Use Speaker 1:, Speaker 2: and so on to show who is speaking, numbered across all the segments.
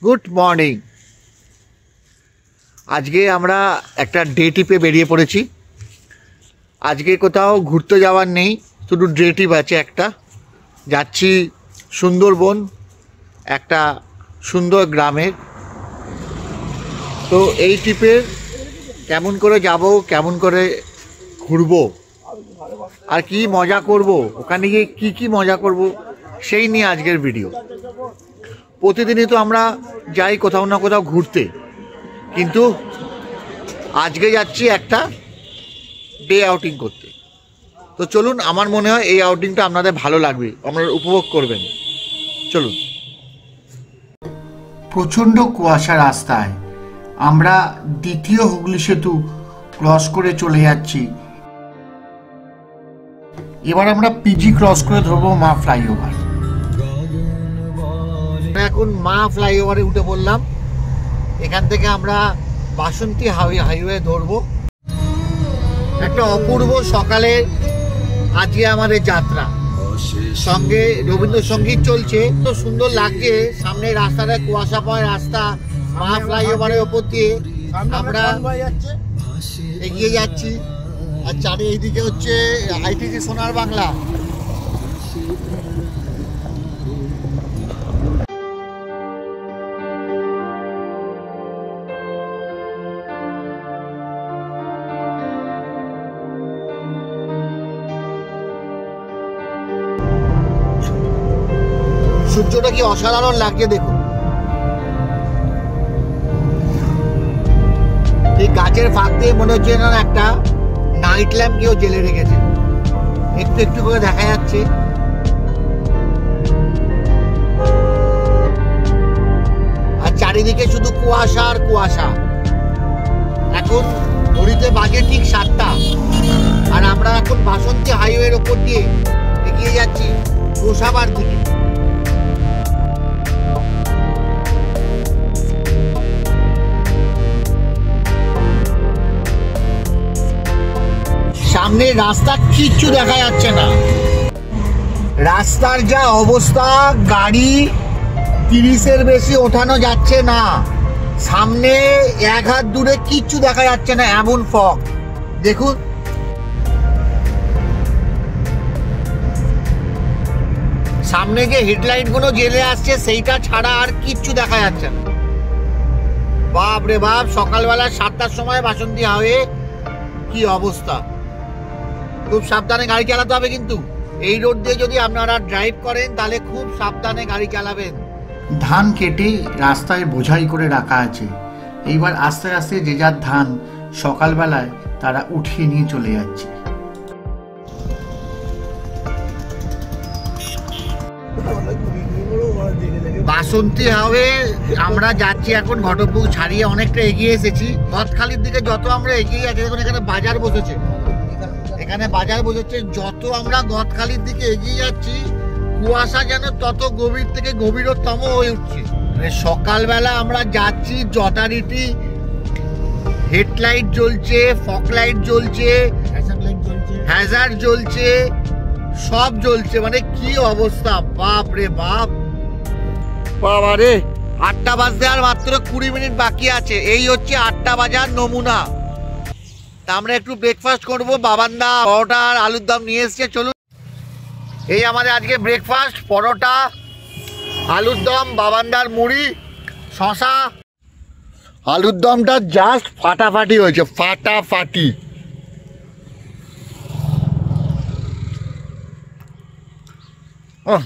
Speaker 1: Good morning. আজকে আমরা একটা ডে ট্রিপে বেরিয়ে পড়েছি। আজকে কোথাও ঘুরতে যাওয়ার নেই, শুধু ডে ট্রিপ আছে একটা। যাচ্ছি সুন্দরবন, একটা সুন্দর গ্রামে। তো এই ট্রিপের কেমন করে যাব, কেমন করে ঘুরবো, আর কি মজা করব, ওখানে গিয়ে কী কী মজা করব, সেই নিয়ে আজকের ভিডিও। প্রতিদিনই তো আমরা যাই কোথাও না কোথাও ঘুরতে, কিন্তু আজকে যাচ্ছি একটা ডে আউটিং করতে। তো চলুন, আমার মনে হয় এই আউটিংটা আপনাদের ভালো লাগবে, আপনারা উপভোগ করবেন। চলুন। প্রচণ্ড কুয়াশা রাস্তায়, আমরা দ্বিতীয় হুগলি সেতু ক্রস করে চলে যাচ্ছি। এবার আমরা পিজি ক্রস করে ধরবো মা ফ্লাইওভার। এখন মা ফ্লাইওভারে উঠে পড়লাম। এখান থেকে আমরা বাসন্তী হাইওয়ে ধরবো। একটা অপূর্ব সকালে আজকে আমাদের যাত্রা, সঙ্গে রবীন্দ্রসঙ্গীত চলছে। তো সুন্দর লাগছে। সামনে রাস্তাটা কুয়াশাময় রাস্তা, মা ফ্লাইওভারের ওপর দিয়ে আমরা এগিয়ে যাচ্ছি। আর চারিদিকে হচ্ছে আইটিসি সোনার বাংলা। সূর্যটা কি অসাধারণ লাগছে দেখুন। এই গাছের ফাঁক দিয়ে মনে হচ্ছে না একটা নাইট ল্যাম্প কেউ জেলে রেখেছে, একটু একটু করে দেখা যাচ্ছে। আর চারিদিকে শুধু কুয়াশা আর কুয়াশা। এখন ঘড়িতে বাজে ঠিক 7টা, আর আমরা এখন বাসন্তী হাইওয়ের ওপর দিয়ে এগিয়ে যাচ্ছি গোসাবার দিকে। সামনে রাস্তা কিচ্ছু দেখা যাচ্ছে না। রাস্তার যা অবস্থা, গাড়ি 30-এর বেশি ওঠানো যাচ্ছে না। সামনে 1 হাত দূরে কিচ্ছু দেখা যাচ্ছে না, এমন ফগ দেখুন। সামনে যে হেডলাইট গুলো জেলে আসছে সেইটা ছাড়া আর কিচ্ছু দেখা যাচ্ছে না। বাপ রে বাপ, সকালবেলা 7টার সময় বাসন্তী হাইওয়ে কি অবস্থা। খুব সাবধানে গাড়ি চালাতে হবে, কিন্তু এই রোড দিয়ে যদি আপনারা ড্রাইভ করেন তাহলে খুব সাবধানে গাড়ি চালাবেন। ধান কেটে রাস্তায় বোঝাই করে রাখা আছে। এইবার আস্তে আস্তে যে যার ধান সকালবেলায় তারা উঠিয়ে নিয়ে চলে যাচ্ছে। বাসন্তী হাইওয়ে আমরা যাচ্ছি এখন, ঘটকপুর ছাড়িয়ে অনেকটা এগিয়ে এসেছি। গদখালির দিকে যত আমরা এগিয়ে যাচ্ছি, দেখুন এখানে বাজার বসেছে, এখানে বাজার বসেছে। যত আমরা গদখালির দিকে এগিয়ে যাচ্ছি, কুয়াশা যেন তত গভীর থেকে গভীরতম হয়ে উঠছে। সকালবেলা আমরা যাচ্ছি, যথারীতি হেডলাইট জ্বলছে, ফগ লাইট জ্বলছে, হ্যাজার্ড জ্বলছে, সব জ্বলছে। মানে কি অবস্থা, বাপ রে বাপ। বাবা রে, 8টা বাজতে আর মাত্র 20 মিনিট বাকি আছে। এই হচ্ছে 8টা বাজার নমুনা। তা আমরা একটু ব্রেকফাস্ট করবো। বাবান্দা পরোটা আর আলুর দম নিয়ে এসছে। চলুন, এই আমাদের আজকে ব্রেকফাস্ট, পরোটা, আলুর দম, বাবান্দার মুড়ি, শশা। আলুর দমটা জাস্ট ফাটাফাটি হয়েছে, ফাটাফাটি।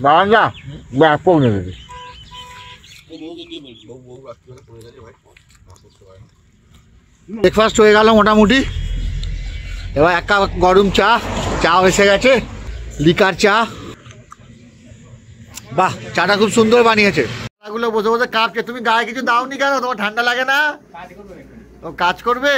Speaker 1: বাবান্দা ব্যাপক নেবে। ব্রেকফাস্ট হয়ে গেল মোটামুটি। এবার এক কাপ গরম চা এসে গেছে, লিকার চা। বাহ, চাটা খুব সুন্দর বানিয়েছে। চাগুলো বসে বসে কাঁপছে। তুমি গায়ে কিছু দাওনি কেন? তোমার ঠান্ডা লাগে না? ও কাজ করবে।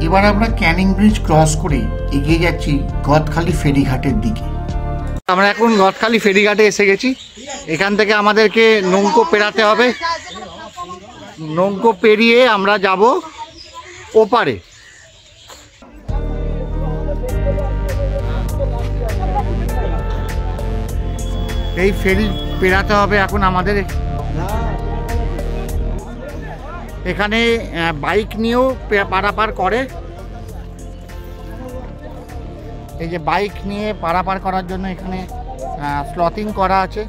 Speaker 1: এবার আমরা ক্যানিং ব্রিজ ক্রস করে এগিয়ে যাচ্ছি গদখালি ফেরিঘাটের দিকে। আমরা এখন গদখালি ফেরিঘাটে এসে গেছি। এখান থেকে আমাদেরকে নৌকো পেরাতে হবে। নৌকো পেরিয়ে আমরা যাব ওপারে। এই ফেরি পেরাতে হবে এখন আমাদের। এখানে বাইক নিয়েও পারাপার করে। এই যে বাইক নিয়ে পারাপার করার জন্য এখানে স্লটিং করা আছে।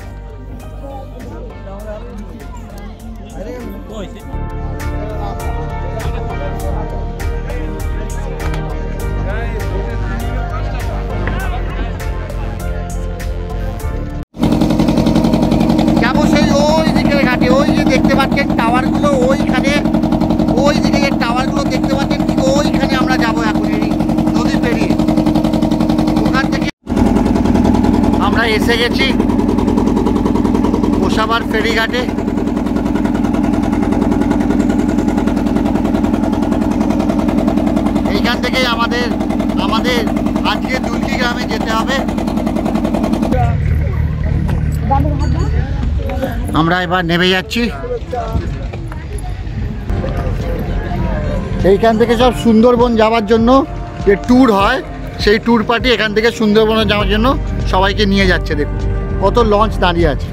Speaker 1: যাবো সেই ওই দিকের ঘাটে। ওই যে দেখতে পাচ্ছেন টাওয়ারগুলো, ওইখানে ওই দিকে যে টাওয়ারগুলো দেখতে পাচ্ছেন ঠিক ওইখানে আমরা যাবো এখন এই নদী পেরিয়ে। ওখান থেকে আমরা এসে গেছি গোসাবার ফেরিঘাটে। এইখান থেকেই আমাদের আজকে দুলকি গ্রামে যেতে হবে। আমরা এবার নেমে যাচ্ছি। এইখান থেকে সব সুন্দরবন যাওয়ার জন্য যে ট্যুর হয়, সেই ট্যুর পার্টি এখান থেকে সুন্দরবনে যাওয়ার জন্য সবাইকে নিয়ে যাচ্ছে। দেখুন কত লঞ্চ দাঁড়িয়ে আছে।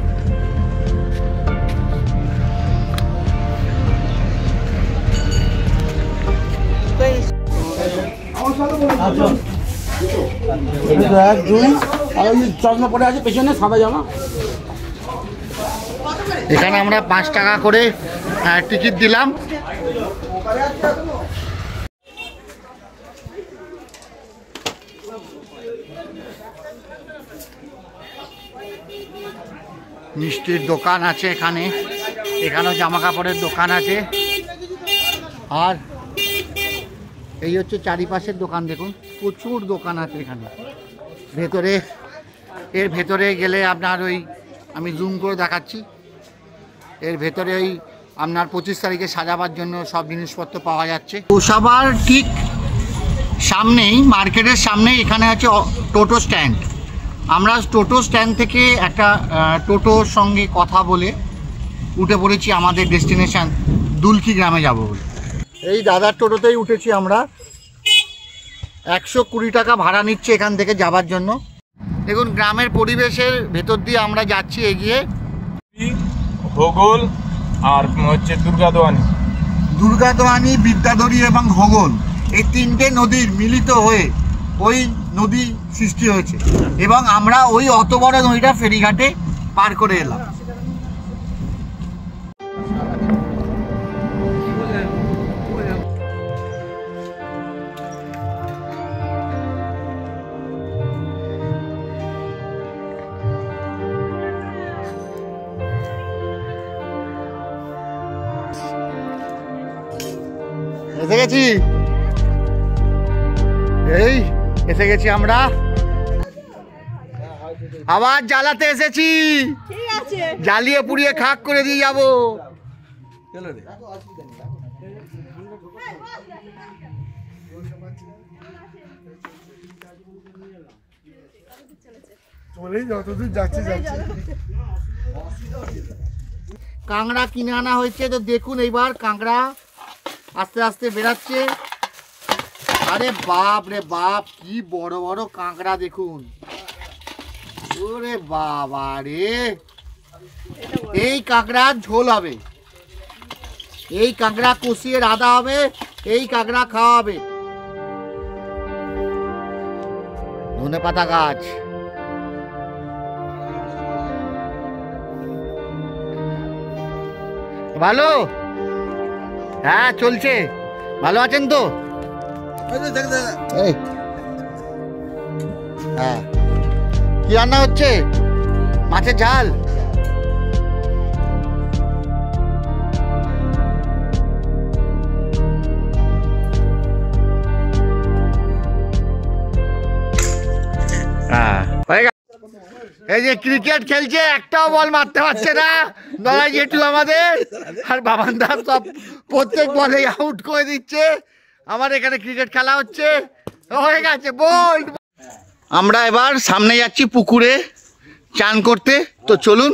Speaker 1: এখানে আমরা 5 টাকা করে টিকিট দিলাম। মিষ্টির দোকান আছে এখানে, এখানেও জামা কাপড়ের দোকান আছে। আর এই হচ্ছে চারিপাশের দোকান। দেখুন প্রচুর দোকান আছে এখানে ভেতরে। এর ভেতরে গেলে আপনার ওই আমি জুম করে দেখাচ্ছি, এর ভেতরে ওই আপনার 25 তারিখে সাজাবার জন্য সব জিনিসপত্র পাওয়া যাচ্ছে। গোসাবার ঠিক সামনেই, মার্কেটের সামনেই এখানে আছে টোটো স্ট্যান্ড। আমরা টোটো স্ট্যান্ড থেকে একটা টোটোর সঙ্গে কথা বলে উঠে পড়েছি আমাদের ডেস্টিনেশন দুলকি গ্রামে যাব বলে। এই দাদার টোটোতেই উঠেছি আমরা। 120 টাকা ভাড়া নিচ্ছে এখান থেকে যাবার জন্য। দেখুন গ্রামের পরিবেশের ভেতর দিয়ে আমরা যাচ্ছি এগিয়ে।
Speaker 2: হোগল আর হচ্ছে
Speaker 1: দুর্গাদোয়ানি, বিদ্যাধরী এবং হোগল, এই 3টে নদীর মিলিত হয়ে ওই নদী সৃষ্টি হয়েছে এবং আমরা ওই অত বড় নদীটা ফেরিঘাটে পার করে এলাম। এসে গেছি, এই এসে গেছি আমরা। আবার জ্বালাতে এসেছি, জ্বালিয়ে পুড়িয়ে খাক করে দিয়ে যাবো। কাঁকড়া কিনে আনা হয়েছে, তো দেখুন এইবার কাঁকড়া আস্তে আস্তে বেরাচ্ছে। আরে বাপ রে বাপ, কি বড় বড় কাঁকড়া দেখুন। ওরে বাবা রে, এই কাঁকড়া ঝোল হবে, এই কাঁকড়া কষিয়ে রাঁধা হবে, এই কাঁকড়া খাওয়া হবে। ধনেপাতা গাছ, ভালো? হ্যাঁ চলছে। ভালো আছেন তো? হ্যাঁ, কি রান্না হচ্ছে? মাছের ঝাল। এই যে ক্রিকেট খেলছে, একটাও বল মারতে পারছে না নয় জেঠু আমাদের, আর বাবান দা সব প্রত্যেক বলে আউট করে দিচ্ছে। আমার এখানে ক্রিকেট খেলা হচ্ছে, হয়ে গেছে বোল্ড। আমরা এবার সামনে যাচ্ছি পুকুরে চান করতে। তো চলুন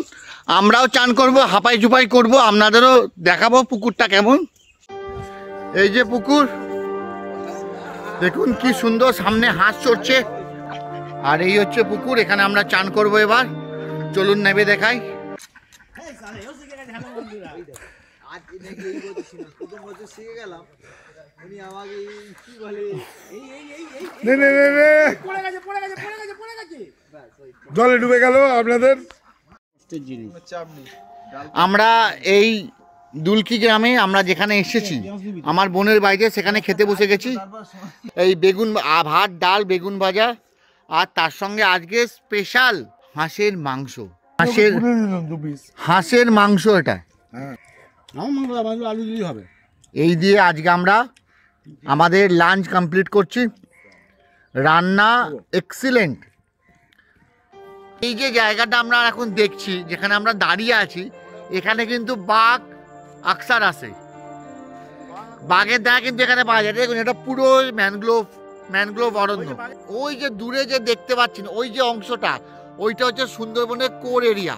Speaker 1: আমরাও চান করব, হাঁপাই চুপাই করব, আপনাদেরও দেখাবো পুকুরটা কেমন। এই যে পুকুর, দেখুন কি সুন্দর, সামনে হাঁস চড়ছে। আর এই হচ্ছে পুকুর, এখানে আমরা চান করব এবার। চলুন নেবে দেখাই।
Speaker 3: জলে ডুবে গেল আপনাদের।
Speaker 1: আমরা এই দুলকি গ্রামে আমরা যেখানে এসেছি, আমার বোনের বাড়িতে, সেখানে খেতে বসে গেছি। এই বেগুন ভাত, ডাল, বেগুন ভাজা, আর তার সঙ্গে আজকে স্পেশাল হাঁসের মাংস। হাঁসের মাংস এটা।
Speaker 3: আলু দিলেই হবে।
Speaker 1: এই দিয়ে আজকে আমরা আমাদের লাঞ্চ কমপ্লিট করছি। রান্না এক্সিলেন্ট। এই যে জায়গাটা আমরা এখন দেখছি, যেখানে আমরা দাঁড়িয়ে আছি, এখানে কিন্তু বাঘ আকসার আসে। বাঘের দেখা কিন্তু এখানে পাওয়া যায়। দেখুন এটা পুরো ম্যানগ্রোভ অরণ্য। ওই যে দূরে যে দেখতে পাচ্ছেন ওই যে অংশটা, ওইটা হচ্ছে সুন্দরবনের কোর এরিয়া।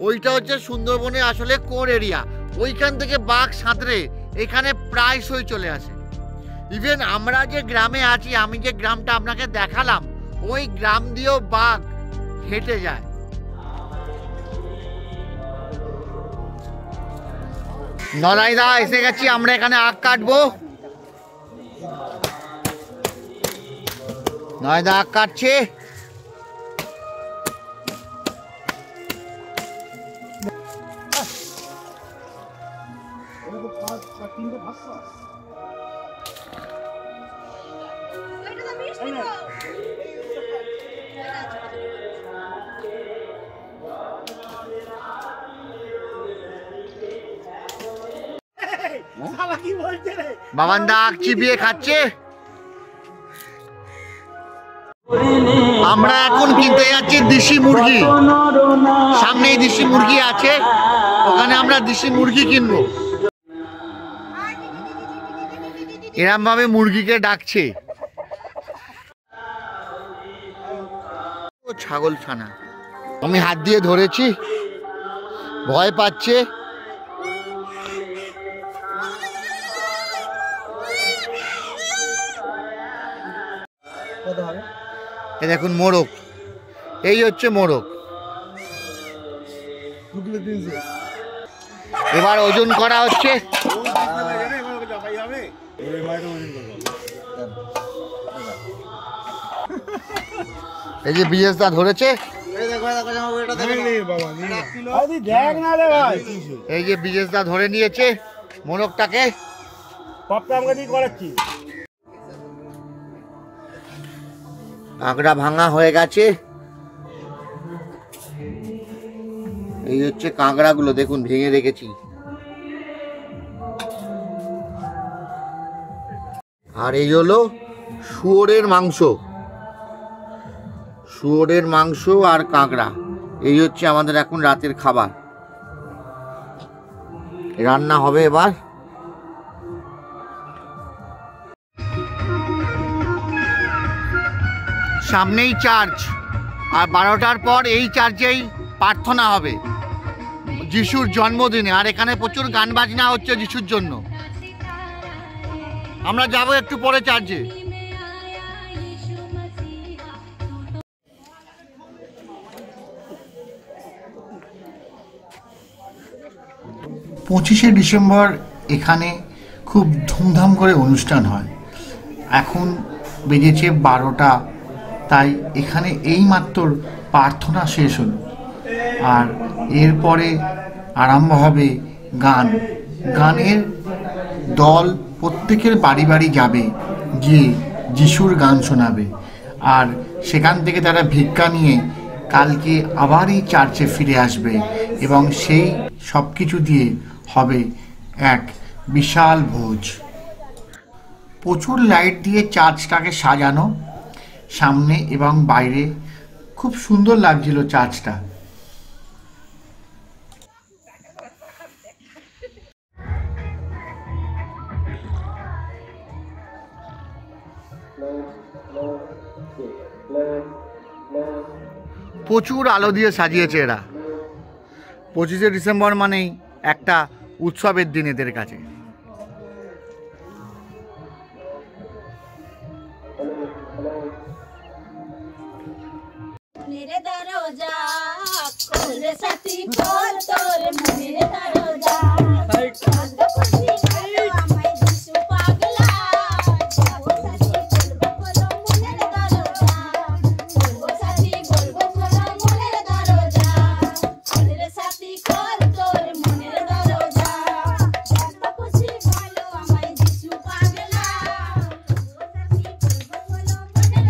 Speaker 1: ওইটা হচ্ছে সুন্দরবনের আসলে কোর এরিয়া। ওইখান থেকে বাঘ সাঁতরে এখানে প্রায়শই চলে আসে। ইভেন আমরা যে গ্রামে আছি, আমি যে গ্রামটা আপনাকে দেখালাম, ওই গ্রাম দিয়েও বাঘ হেঁটে যায়। নরাইদা এসে গেছি, আমরা এখানে আখ কাটবো। নয়দা আখ কাটছে। বাবান্দা আখ চিবিয়ে খাচ্ছে। আমরা এখন কিনতে যাচ্ছি দেশি মুরগি। সামনেই দেশি মুরগি আছে, ওখানে আমরা দেশি মুরগি কিনবো। এরম ভাবে মুরগিকে ডাকছে। ছাগল ছানা আমি হাত দিয়ে ধরেছি, ভয় পাচ্ছে। দেখুন মোরগ, এই হচ্ছে মোরগ। এবার ওজন করা হচ্ছে। এই যে বিএস দা ধরেছে, এই যে বিএস দা ধরে নিয়েছে মোরগটাকে। কাঁকড়া ভাঙা হয়ে গেছে। এই হচ্ছে কাঁকড়াগুলো, দেখুন ভেঙে রেখেছি। আর এই হলো শুয়োরের মাংস। শুয়োরের মাংস আর কাঁকড়া, এই হচ্ছে আমাদের এখন রাতের খাবার। রান্না হবে এবার। সামনেই চার্চ, আর 12টার পর এই চার্চেই প্রার্থনা হবে যিশুর জন্মদিনে। আর এখানে প্রচুর গান বাজনা হচ্ছে যিশুর জন্য। আমরা যাব একটু পরে চার্চে। পঁচিশে ডিসেম্বর এখানে খুব ধুমধাম করে অনুষ্ঠান হয়। এখন বেজেছে 12টা, তাই এখানে এইমাত্র প্রার্থনা শেষ হলো। আর এরপরে আরম্ভ হবে গান। গানের দল প্রত্যেকের বাড়ি বাড়ি যাবে, গিয়ে যিশুর গান শোনাবে। আর সেখান থেকে তারা ভিক্ষা নিয়ে কালকে আবার এই চার্চে ফিরে আসবে, এবং সেই সব কিছু দিয়ে হবে এক বিশাল ভোজ। প্রচুর লাইট দিয়ে চার্চটাকে সাজানো, সামনে এবং বাইরে খুব সুন্দর লাগছিল চার্চটা। প্রচুর আলো দিয়ে সাজিয়েছে এরা। 25শে ডিসেম্বর মানেই একটা উৎসবের দিন এদের কাছে।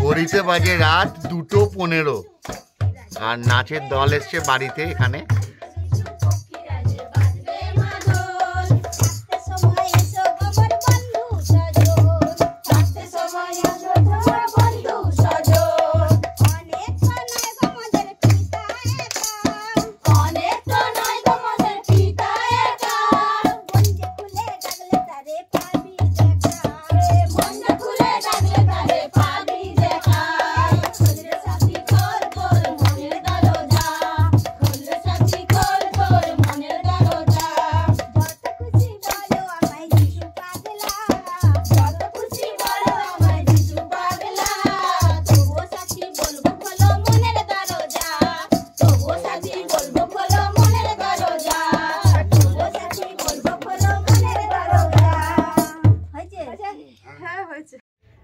Speaker 1: ঘড়িতে বাজে রাত 2:15 আর নাচের দল এসছে বাড়িতে এখানে।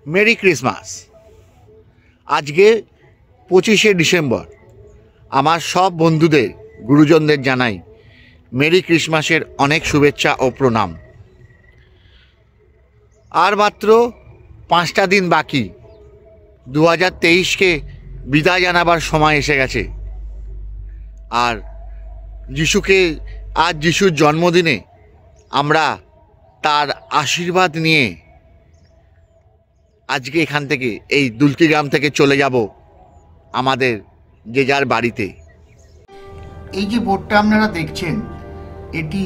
Speaker 1: Merry Christmas. আজকে 25শে ডিসেম্বর। আমার সব বন্ধুদের, গুরুজনদের জানাই মেরি ক্রিসমাসের অনেক শুভেচ্ছা ও প্রণাম। আর মাত্র 5টা দিন বাকি 2023কে বিদায় জানাবার সময় এসে গেছে। আর যিশুকে, আজ যিশুর জন্মদিনে আমরা তার আশীর্বাদ নিয়ে আজকে এখান থেকে, এই দুলকি গ্রাম থেকে চলে যাব আমাদের যে যার বাড়িতে। এই যে বোর্ডটা আপনারা দেখছেন, এটি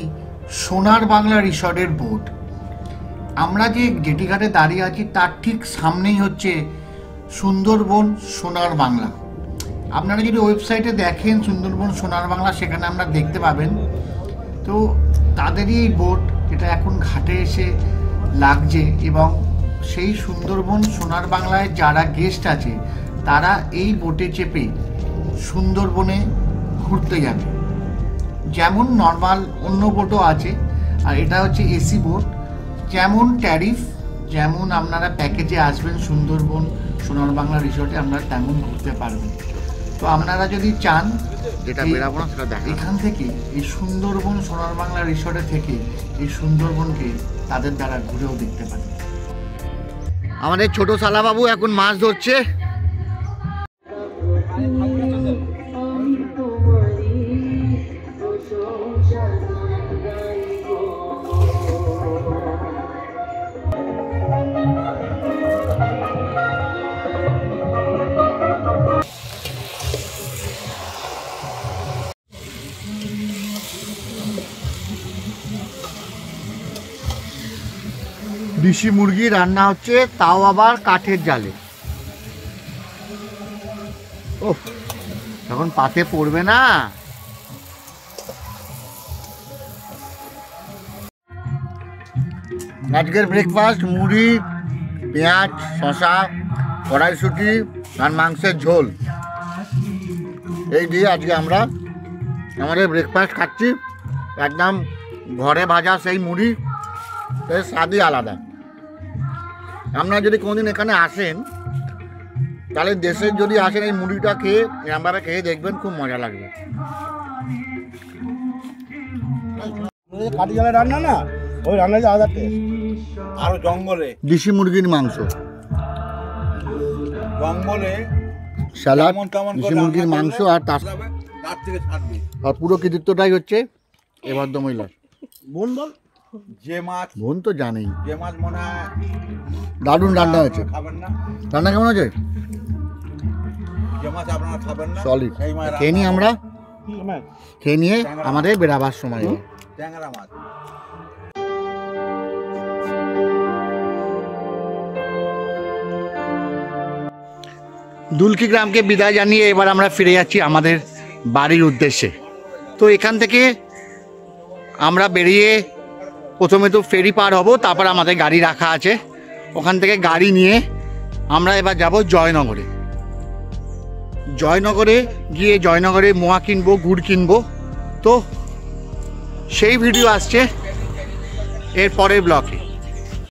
Speaker 1: সোনার বাংলা রিসর্টের বোর্ড। আমরা যে জেটিঘাটে দাঁড়িয়ে আছি তার ঠিক সামনেই হচ্ছে সুন্দরবন সোনার বাংলা। আপনারা যদি ওয়েবসাইটে দেখেন সুন্দরবন সোনার বাংলা, সেখানে আমরা দেখতে পাবেন। তো তাদেরই এই বোট, যেটা এখন ঘাটে এসে লাগছে, এবং সেই সুন্দরবন সোনার বাংলায় যারা গেস্ট আছে তারা এই বোটে চেপে সুন্দরবনে ঘুরতে যাবে। যেমন নর্মাল অন্য বোটও আছে, আর এটা হচ্ছে এসি বোট। যেমন ট্যারিফ, যেমন আপনারা প্যাকেজে আসবেন সুন্দরবন সোনার বাংলা রিসর্টে, আপনারা তেমন ঘুরতে পারবেন। তো আপনারা যদি চান, যেটা বেরাবো না সেটা দেখেন, এখান থেকে এই সুন্দরবন সোনার বাংলা রিসর্টে থেকে এই সুন্দরবনকে তাদের দ্বারা ঘুরেও দেখতে পারেন। আমাদের ছোট শালাবাবু এখন মাছ ধরছে। দেশি মুরগি রান্না হচ্ছে, তাও আবার কাঠের জালে। ওহ, তখন পাতে পড়বে না। আজকের ব্রেকফাস্ট মুড়ি, পেঁয়াজ, শসা, কড়াইশুঁটি আর মাংসের ঝোল, এই দিয়ে আজকে আমরা আমাদের ব্রেকফাস্ট খাচ্ছি। একদম ঘরে ভাজা সেই মুড়ি, এর স্বাদই আলাদা। আপনারা যদি কোনোদিন এখানে আসেন, তাহলে দেশের যদি আসেন এই মুড়িটা খেয়ে, এরমভাবে খেয়ে দেখবেন, খুব মজা লাগবে।
Speaker 3: কাঠি জালে রান্না না, ওই রান্না যে আলাদা টেস্ট। আরো জঙ্গলে
Speaker 1: দেশি মুরগির মাংস,
Speaker 3: জঙ্গলে
Speaker 1: স্যালাড, দেশি মুরগির মাংস, আর তার
Speaker 3: থেকে ছাড়বি।
Speaker 1: আর পুরো কৃতিত্বটাই হচ্ছে এ ভদ্রমহিলার।
Speaker 3: বোন বল, যে মাছ,
Speaker 1: বোন তো জানেই,
Speaker 3: যে মাছ মনে হয়
Speaker 1: দারুণ রান্না হয়েছে।
Speaker 3: খাবেন না,
Speaker 1: রান্না কেমন আছে?
Speaker 3: যে মাছ আপনারা খাবেন না,
Speaker 1: সলিড।
Speaker 3: সেই মাছ
Speaker 1: খেয়ে নিই আমরা, খেয়ে নিয়ে আমাদের বেরাবার সময়।
Speaker 3: ট্যাংরা মাছ।
Speaker 1: দুলকি গ্রামকে বিদায় জানিয়ে এবার আমরা ফিরে যাচ্ছি আমাদের বাড়ির উদ্দেশ্যে। তো এখান থেকে আমরা বেরিয়ে প্রথমে তো ফেরি পার হব, তারপর আমাদের গাড়ি রাখা আছে, ওখান থেকে গাড়ি নিয়ে আমরা এবার যাব জয়নগরে। জয়নগরে গিয়ে জয়নগরে মোয়া কিনবো, গুড় কিনবো। তো সেই ভিডিও আসছে এর পরের ব্লকে।